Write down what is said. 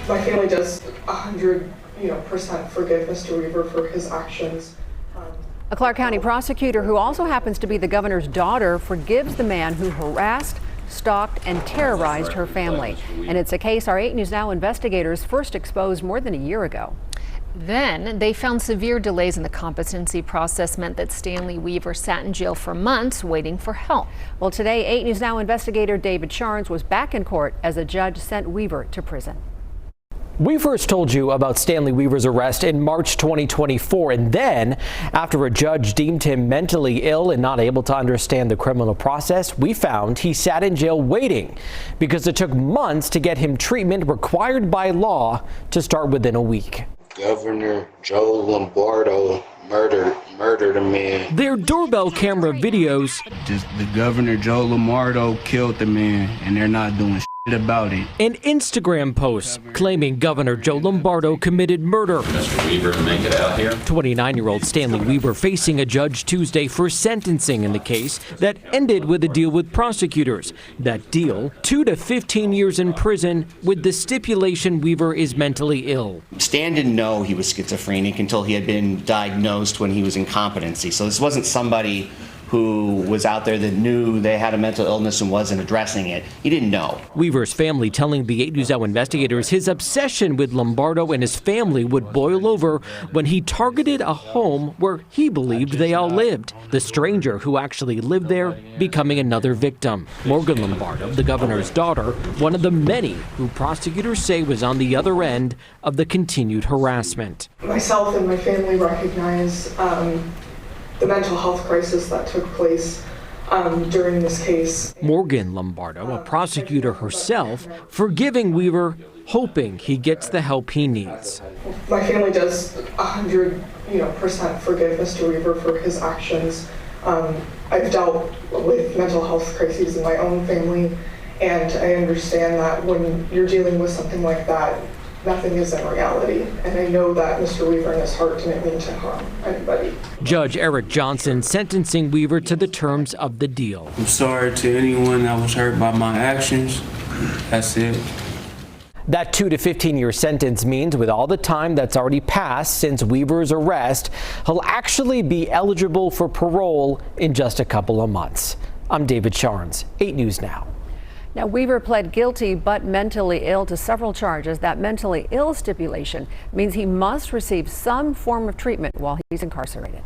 My family does 100% forgive Mr. Weaver for his actions. A Clark County prosecutor who also happens to be the governor's daughter forgives the man who harassed, stalked, and terrorized her family. And it's a case our 8 News Now investigators first exposed more than a year ago. Then they found severe delays in the competency process meant that Stanley Weaver sat in jail for months waiting for help. Well, today 8 News Now investigator David Charnes was back in court as a judge sent Weaver to prison. We first told you about Stanley Weaver's arrest in March 2024, and then after a judge deemed him mentally ill and not able to understand the criminal process, we found he sat in jail waiting because it took months to get him treatment required by law to start within a week. Governor Joe Lombardo murdered a man. Their doorbell camera videos. Just the Governor Joe Lombardo killed the man, and they're not doing shit about it. An Instagram post claiming Governor Joe Lombardo committed murder. Mr. Weaver to make it out here. 29-year-old Stanley Weaver facing a judge Tuesday for sentencing in the case that ended with a deal with prosecutors. That deal, 2 to 15 years in prison with the stipulation Weaver is mentally ill. Stan didn't know he was schizophrenic until he had been diagnosed when he was in competency. So this wasn't somebody who was out there that knew they had a mental illness and wasn't addressing it. He didn't know. Weaver's family telling the 8 News Now investigators his obsession with Lombardo and his family would boil over when he targeted a home where he believed they all lived. The stranger who actually lived there becoming another victim. Morgan Lombardo, the governor's daughter, one of the many who prosecutors say was on the other end of the continued harassment. Myself and my family recognize the mental health crisis that took place during this case. Morgan Lombardo, a prosecutor herself, forgiving Weaver, hoping he gets the help he needs. My family does 100% forgive Mr. Weaver for his actions. I've dealt with mental health crises in my own family, and I understand that when you're dealing with something like that, nothing is in reality, and I know that Mr. Weaver in his heart didn't mean to harm anybody. Judge Eric Johnson sentencing Weaver to the terms of the deal. I'm sorry to anyone that was hurt by my actions. That's it. That 2 to 15-year sentence means with all the time that's already passed since Weaver's arrest, he'll actually be eligible for parole in just a couple of months. I'm David Charnes, 8 News Now. Now, Weaver pled guilty but mentally ill to several charges. That mentally ill stipulation means he must receive some form of treatment while he's incarcerated.